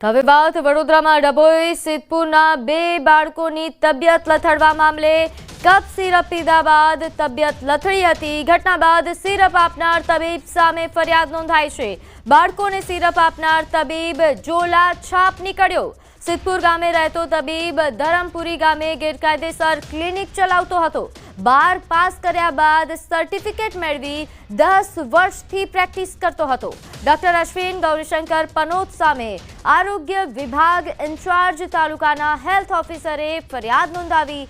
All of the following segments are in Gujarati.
તો હવે વાત વડોદરામાં ડભોઈ સિદ્ધપુરના બે બાળકોની તબિયત લથડવા મામલે કફ સિરપ પીધા બાદ તબિયત લથડી હતી। ઘટના બાદ સિરપ આપનાર તબીબ સામે ફરિયાદ નોંધાઈ છે। બાળકોને સિરપ આપનાર તબીબ જોલા છાપ નીકળ્યો। સિદ્ધપુર ગામે રહેતો તબીબ ધરમપુરી ગામે ગેરકાયદેસર ક્લિનિક ચલાવતો હતો। 12 પાસ કર્યા બાદ સર્ટિફિકેટ મેળવી 10 વર્ષથી પ્રેક્ટિસ કરતો હતો। ડોક્ટર અશ્વિન ગૌરીશંકર પનોત સામે આરોગ્ય વિભાગ ઇન્ચાર્જ તાલુકાના હેલ્થ ઓફિસરે ફરિયાદ નોંધાવી।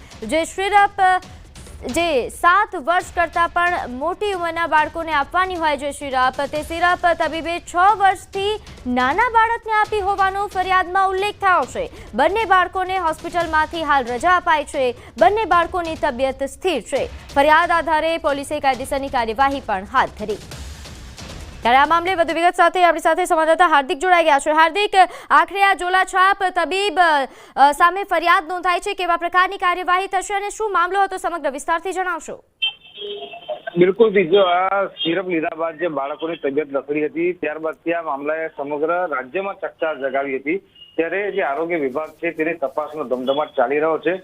જે 7 વર્ષ કરતાં પણ મોટી ઉંમરના બાળકોને આપવાની હોય જે સિરપ, તે સિરપ તબીબે 6 વર્ષથી નાના બાળકને આપી હોવાનો ફરિયાદમાં ઉલ્લેખ થયો છે। બંને બાળકોને હોસ્પિટલમાંથી હાલ રજા અપાઈ છે। બંને બાળકોની તબિયત સ્થિર છે। ફરિયાદ આધારે પોલીસે કાયદેસરની કાર્યવાહી પણ હાથ ધરી। ત્યારે આ મામલે વધુ વિગત સાથે આપણી સાથે સંવાદદાતા હાર્દિક જોડાઈ ગયા છે। હાર્દિક, આખરે આ જોલા છાપ તબીબ સામે ફરિયાદ નોંધાઈ છે, કેવા પ્રકારની કાર્યવાહી થશે અને શું મામલો હતો, સમગ્ર વિસ્તારથી જણાવશો। બિલકુલ, જો આ સિરપ લીધા બાદ જે બાળકોની તબિયત લથડી હતી, ત્યારબાદથી આ મામલાએ સમગ્ર રાજ્યમાં ચકચાર જગાવી હતી। ત્યારે જે આરોગ્ય વિભાગ છે તેની તપાસનો ધમધમાટ ચાલી રહ્યો છે।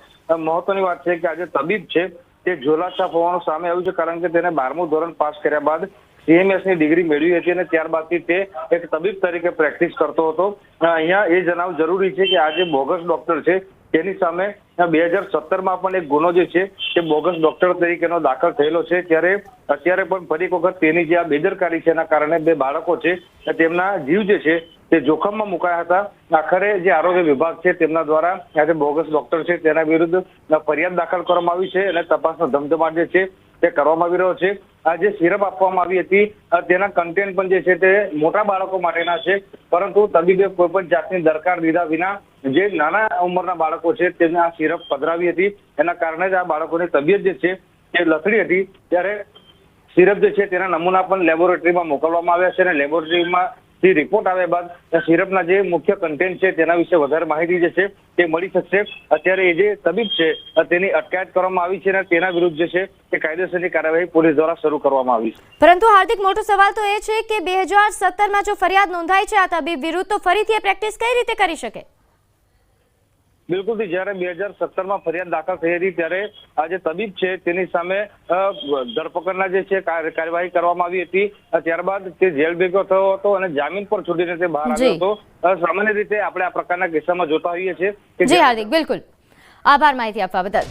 મહત્વની વાત છે કે આજે તબીબ છે તે જોલા છાપ હોવાનું સામે આવ્યું છે, કારણ કે તેને 12મું ધોરણ પાસ કર્યા બાદ CMS ની ડિગ્રી મેળવી હતી અને ત્યારબાદથી તે એક તબીબ તરીકે પ્રેક્ટિસ કરતો હતો। અહીંયા એ જણાવવું જરૂરી છે કે આ જે બોગસ ડોક્ટર છે તેની સામે 2017માં પણ એક ગુનો જે છે તે બોગસ ડોક્ટર તરીકેનો દાખલ થયેલો છે। ત્યારે અત્યારે પણ ફરી એક વખત તેની જે આ બેદરકારી છે એના કારણે બે બાળકો છે તેમના જીવ જે છે તે જોખમમાં મુકાયા હતા। આખરે જે આરોગ્ય વિભાગ છે તેમના દ્વારા આ જે બોગસ ડોક્ટર છે તેના વિરુદ્ધ ફરિયાદ દાખલ કરવામાં આવી છે અને તપાસનો ધમધમાટ જે છે તે કરવામાં આવી રહ્યો છે। આ જે સિરપ આપવામાં આવી હતી તેના કન્ટેન્ટ પણ જે છે તે મોટા બાળકો માટેના છે, પરંતુ તબીબે કોઈ પણ જાતની દરકાર લીધા વિના જે નાના ઉંમરના બાળકો છે તેમને આ સિરપ પધરાવી હતી। એના કારણે જ આ બાળકોની તબિયત જે છે તે લથડી હતી। ત્યારે સિરપ જે છે તેના નમૂના પણ લેબોરેટરીમાં મોકલવામાં આવ્યા છે અને લેબોરેટરીમાં રિપોર્ટ આવ્યા બાદ સિરપના જે મુખ્ય કન્ટેન્ટ છે તેના વિશે વધારે માહિતી જે છે તે મળી શકશે। અત્યારે એ જે તબીબ છે તેની અટકાયત કરવામાં આવી છે અને તેના વિરુદ્ધ જે છે તે કાયદેસરની કાર્યવાહી પોલીસ દ્વારા શરૂ કરવામાં આવી છે। પરંતુ હાર્દિક, મોટો સવાલ તો એ છે કે 2017માં જો ફરિયાદ નોંધાઈ છે આ તબીબ વિરુદ્ધ, તો ફરીથી એ પ્રેક્ટિસ કઈ રીતે કરી શકે? બિલકુલ, જયારે 2017માં ફરિયાદ દાખલ થઈ હતી ત્યારે આ જે તબીબ છે તેની સામે ધરપકડના જે છે કાર્યવાહી કરવામાં આવી હતી। ત્યારબાદ તે જેલ ભેગો થયો હતો અને જામીન પર છૂટીને તે બહાર આવ્યો હતો। સામાન્ય રીતે આપણે આ પ્રકારના કિસ્સામાં જોતા હોઈએ છીએ। જી હાર્દિક, બિલકુલ, આભાર માહિતી આપવા બદલ।